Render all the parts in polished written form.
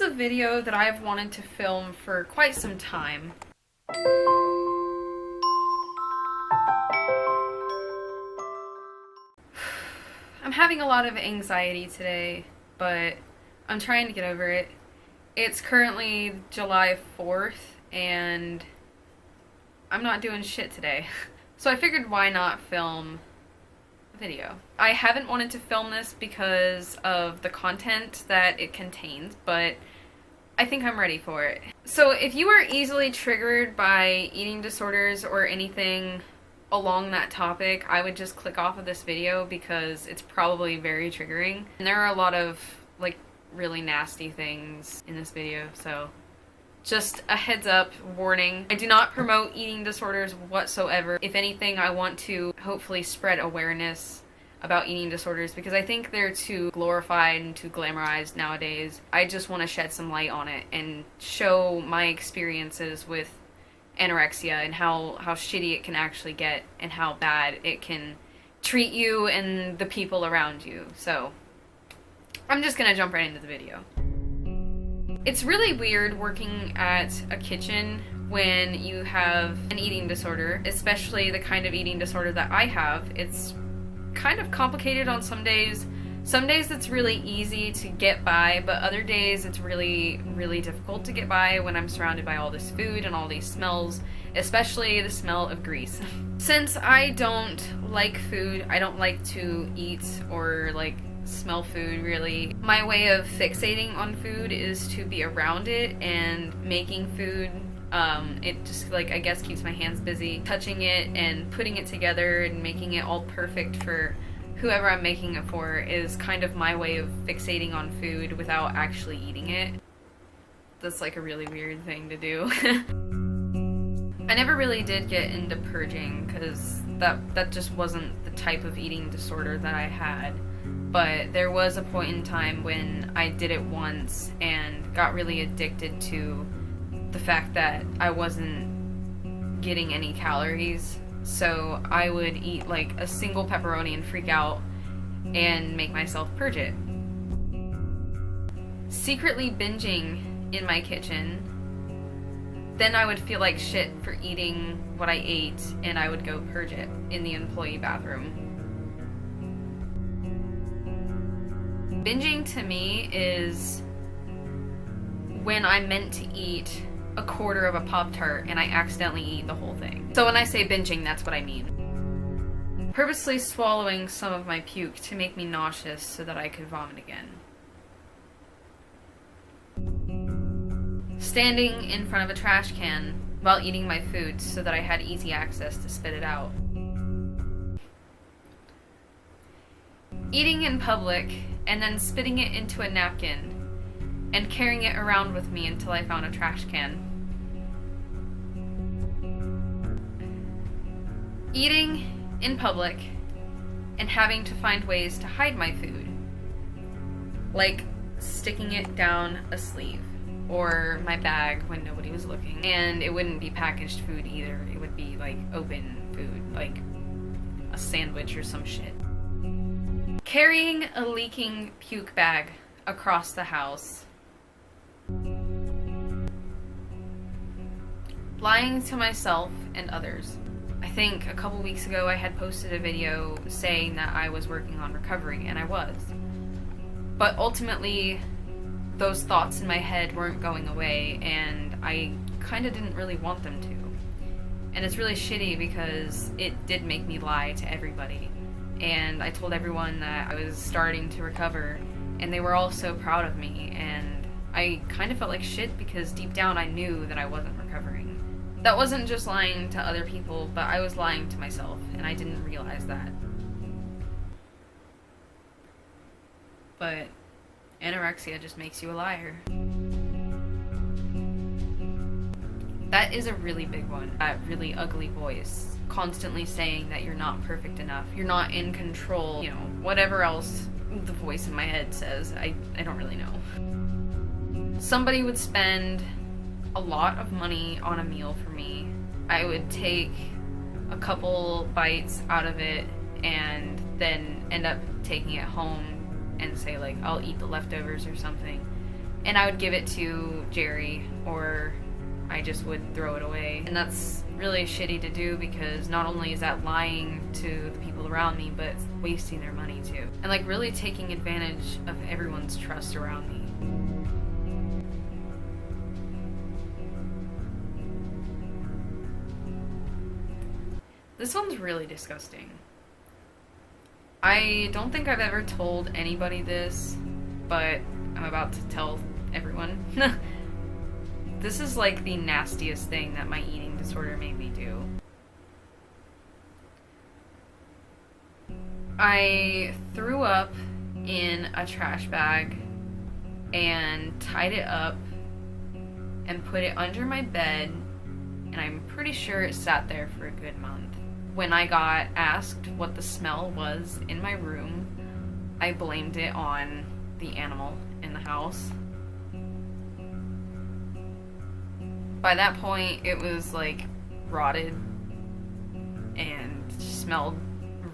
a video that I've wanted to film for quite some time. I'm having a lot of anxiety today, but I'm trying to get over it. It's currently July 4th, and I'm not doing shit today. So I figured why not film a video. I haven't wanted to film this because of the content that it contains, but I think I'm ready for it. So if you are easily triggered by eating disorders or anything along that topic, I would just click off of this video because it's probably very triggering. And there are a lot of like really nasty things in this video, so just a heads up warning. I do not promote eating disorders whatsoever. If anything, I want to hopefully spread awareness about eating disorders because I think they're too glorified and too glamorized nowadays. I just want to shed some light on it and show my experiences with anorexia and how shitty it can actually get and how bad it can treat you and the people around you. So I'm just gonna jump right into the video. It's really weird working at a kitchen when you have an eating disorder, especially the kind of eating disorder that I have. It's kind of complicated on some days. Some days it's really easy to get by, but other days it's really, really difficult to get by when I'm surrounded by all this food and all these smells, especially the smell of grease. Since I don't like food, I don't like to eat or like smell food really. My way of fixating on food is to be around it and making food. It just like, I guess, keeps my hands busy touching it and putting it together and making it all perfect for whoever I'm making it for is kind of my way of fixating on food without actually eating it. That's like a really weird thing to do. I never really did get into purging because that just wasn't the type of eating disorder that I had. But there was a point in time when I did it once and got really addicted to the fact that I wasn't getting any calories. So I would eat like a single pepperoni and freak out and make myself purge it. Secretly binging in my kitchen. Then I would feel like shit for eating what I ate and I would go purge it in the employee bathroom. Binging to me is when I'm meant to eat a quarter of a Pop-Tart and I accidentally eat the whole thing. So when I say binging, that's what I mean. Purposely swallowing some of my puke to make me nauseous so that I could vomit again. Standing in front of a trash can while eating my food so that I had easy access to spit it out. Eating in public and then spitting it into a napkin and carrying it around with me until I found a trash can. Eating in public and having to find ways to hide my food, like sticking it down a sleeve or my bag when nobody was looking. And it wouldn't be packaged food either, it would be like open food, like a sandwich or some shit. Carrying a leaking puke bag across the house. Lying to myself and others. I think a couple weeks ago I had posted a video saying that I was working on recovering, and I was. But ultimately, those thoughts in my head weren't going away, and I kind of didn't really want them to. And it's really shitty because it did make me lie to everybody. And I told everyone that I was starting to recover, and they were all so proud of me, and I kind of felt like shit because deep down I knew that I wasn't recovering. That wasn't just lying to other people, but I was lying to myself, and I didn't realize that. But anorexia just makes you a liar. That is a really big one. That really ugly voice, constantly saying that you're not perfect enough, you're not in control, you know, whatever else the voice in my head says, I don't really know. Somebody would spend a lot of money on a meal for me. I would take a couple bites out of it and then end up taking it home and say like, I'll eat the leftovers or something. and I would give it to Jerry, or I just would throw it away. And that's really shitty to do, because not only is that lying to the people around me, but it's wasting their money too. And like really taking advantage of everyone's trust around me. This one's really disgusting. I don't think I've ever told anybody this, but I'm about to tell everyone. This is like the nastiest thing that my eating disorder made me do. I threw up in a trash bag and tied it up and put it under my bed, and I'm pretty sure it sat there for a good month. When I got asked what the smell was in my room, I blamed it on the animal in the house. By that point, it was like rotted and smelled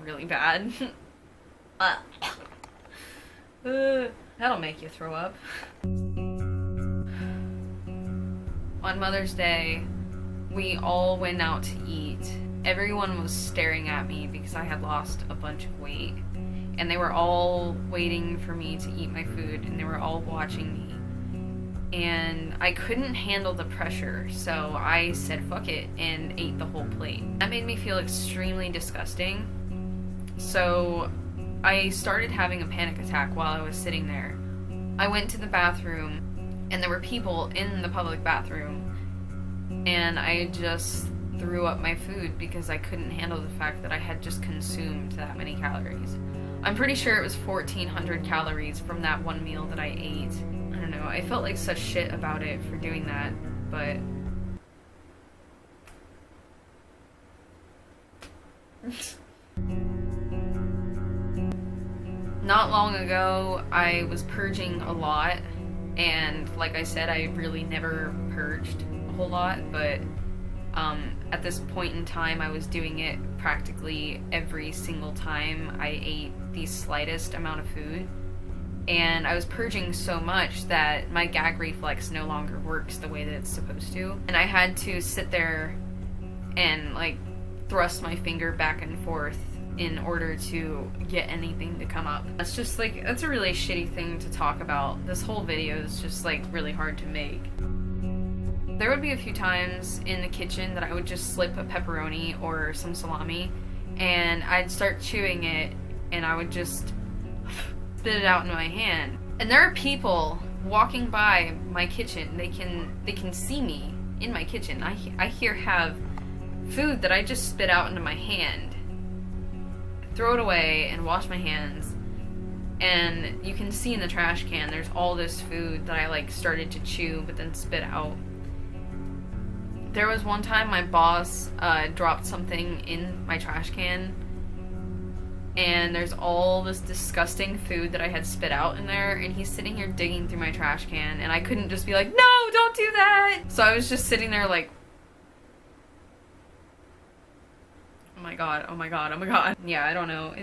really bad. That'll make you throw up. On Mother's Day, we all went out to eat. Everyone was staring at me because I had lost a bunch of weight, and they were all waiting for me to eat my food, and they were all watching me. And I couldn't handle the pressure, so I said fuck it and ate the whole plate. That made me feel extremely disgusting. So I started having a panic attack while I was sitting there. I went to the bathroom, and there were people in the public bathroom, and I just threw up my food because I couldn't handle the fact that I had just consumed that many calories. I'm pretty sure it was 1,400 calories from that one meal that I ate. I don't know, I felt like such shit about it for doing that, but... Not long ago, I was purging a lot, and like I said, I really never purged a whole lot, but at this point in time, I was doing it practically every single time I ate the slightest amount of food. And I was purging so much that my gag reflex no longer works the way that it's supposed to. And I had to sit there and like thrust my finger back and forth in order to get anything to come up. That's just like, that's a really shitty thing to talk about. This whole video is just like really hard to make. There would be a few times in the kitchen that I would just slip a pepperoni or some salami, and I'd start chewing it, and I would just spit it out into my hand. And there are people walking by my kitchen. They can see me in my kitchen. I here have food that I just spit out into my hand, throw it away, and wash my hands. And you can see in the trash can there's all this food that I like started to chew but then spit out. There was one time my boss dropped something in my trash can, and there's all this disgusting food that I had spit out in there, and he's sitting here digging through my trash can, and I couldn't just be like, no, don't do that! So I was just sitting there like, oh my god, oh my god, oh my god. Yeah, I don't know.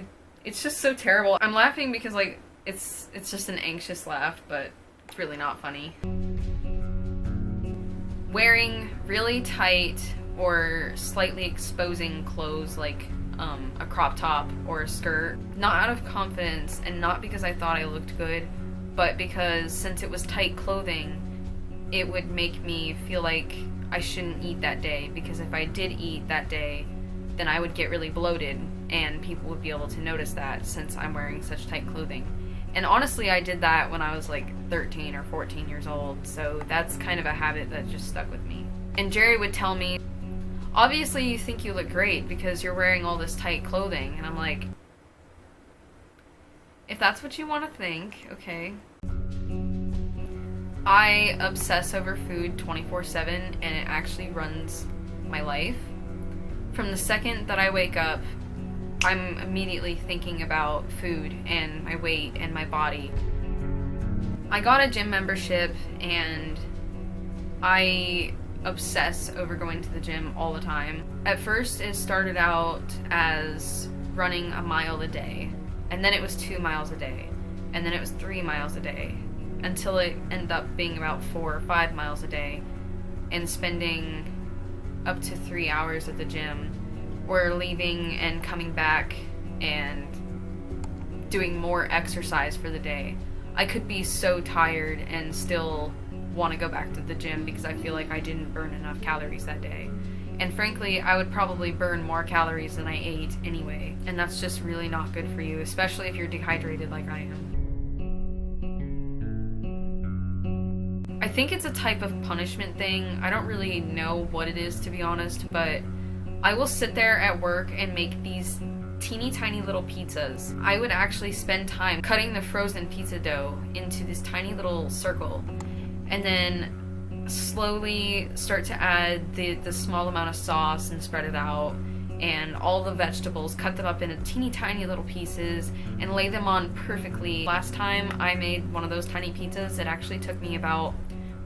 It's just so terrible. I'm laughing because like, it's just an anxious laugh, but it's really not funny. Wearing really tight or slightly exposing clothes like a crop top or a skirt, not out of confidence and not because I thought I looked good, but because since it was tight clothing, it would make me feel like I shouldn't eat that day, because if I did eat that day, then I would get really bloated and people would be able to notice that since I'm wearing such tight clothing. And honestly, I did that when I was like 13 or 14 years old, so that's kind of a habit that just stuck with me. And Jerry would tell me, obviously you think you look great because you're wearing all this tight clothing. And I'm like, if that's what you want to think, okay. I obsess over food 24/7, and it actually runs my life. From the second that I wake up, I'm immediately thinking about food and my weight and my body. I got a gym membership, and I obsess over going to the gym all the time. At first, it started out as running a mile a day, and then it was 2 miles a day, and then it was 3 miles a day, until it ended up being about 4 or 5 miles a day and spending up to 3 hours at the gym, or leaving and coming back and doing more exercise for the day. I could be so tired and still want to go back to the gym because I feel like I didn't burn enough calories that day. And frankly, I would probably burn more calories than I ate anyway, and that's just really not good for you, especially if you're dehydrated like I am. I think it's a type of punishment thing. I don't really know what it is, to be honest, but I will sit there at work and make these teeny tiny little pizzas. I would actually spend time cutting the frozen pizza dough into this tiny little circle, and then slowly start to add the small amount of sauce and spread it out, and all the vegetables, cut them up into teeny tiny little pieces and lay them on perfectly. Last time I made one of those tiny pizzas, it actually took me about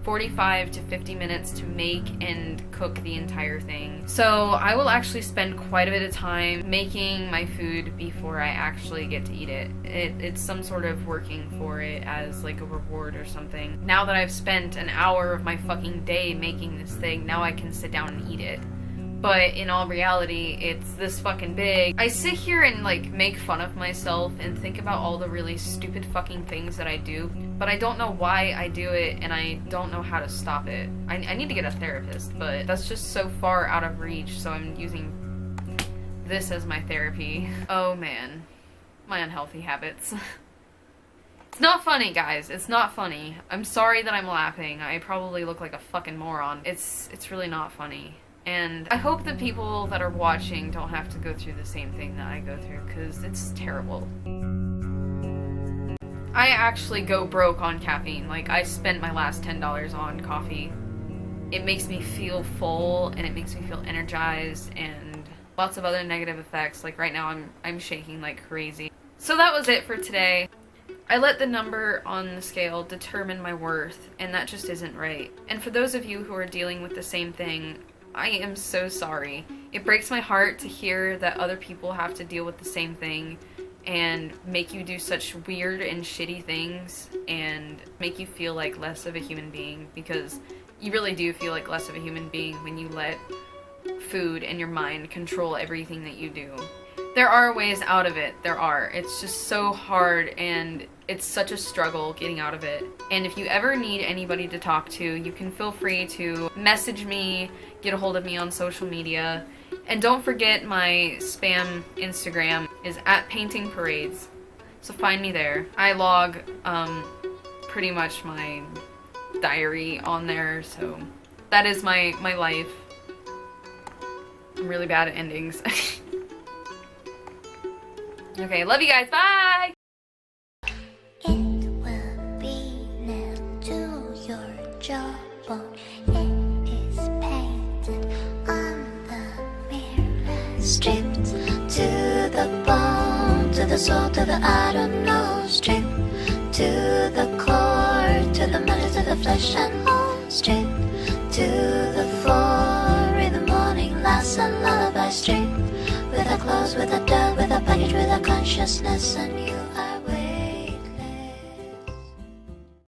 45 to 50 minutes to make and cook the entire thing. So I will actually spend quite a bit of time making my food before I actually get to eat it. It's some sort of working for it as like a reward or something. Now that I've spent an hour of my fucking day making this thing, now I can sit down and eat it. But in all reality, it's this fucking big. I sit here and like make fun of myself and think about all the really stupid fucking things that I do, but I don't know why I do it, and I don't know how to stop it. I need to get a therapist, but that's just so far out of reach, so I'm using this as my therapy. Oh man, my unhealthy habits. It's not funny, guys. It's not funny. I'm sorry that I'm laughing. I probably look like a fucking moron. It's really not funny. And I hope the people that are watching don't have to go through the same thing that I go through, because it's terrible. I actually go broke on caffeine. Like, I spent my last $10 on coffee. It makes me feel full, and it makes me feel energized, and lots of other negative effects. Like, right now I'm shaking like crazy. So that was it for today. I let the number on the scale determine my worth, and that just isn't right. And for those of you who are dealing with the same thing, I am so sorry. It breaks my heart to hear that other people have to deal with the same thing and make you do such weird and shitty things and make you feel like less of a human being, because you really do feel like less of a human being when you let food and your mind control everything that you do. There are ways out of it. There are. It's just so hard, and it's such a struggle getting out of it. And if you ever need anybody to talk to, you can feel free to message me, get a hold of me on social media. And don't forget, my spam Instagram is @paintingparades. So find me there. I log pretty much my diary on there, so that is my life. I'm really bad at endings. Okay, love you guys. Bye! It will be nailed to your jawbone. It is painted on the mirror. Stripped to the bone, to the soul, to the I don't know. Stripped to the core, to the matter, to the flesh and bone. Stripped to the floor in the morning, last a lullaby. Stripped with a clothes, with a dove, with a package, with a consciousness, and you are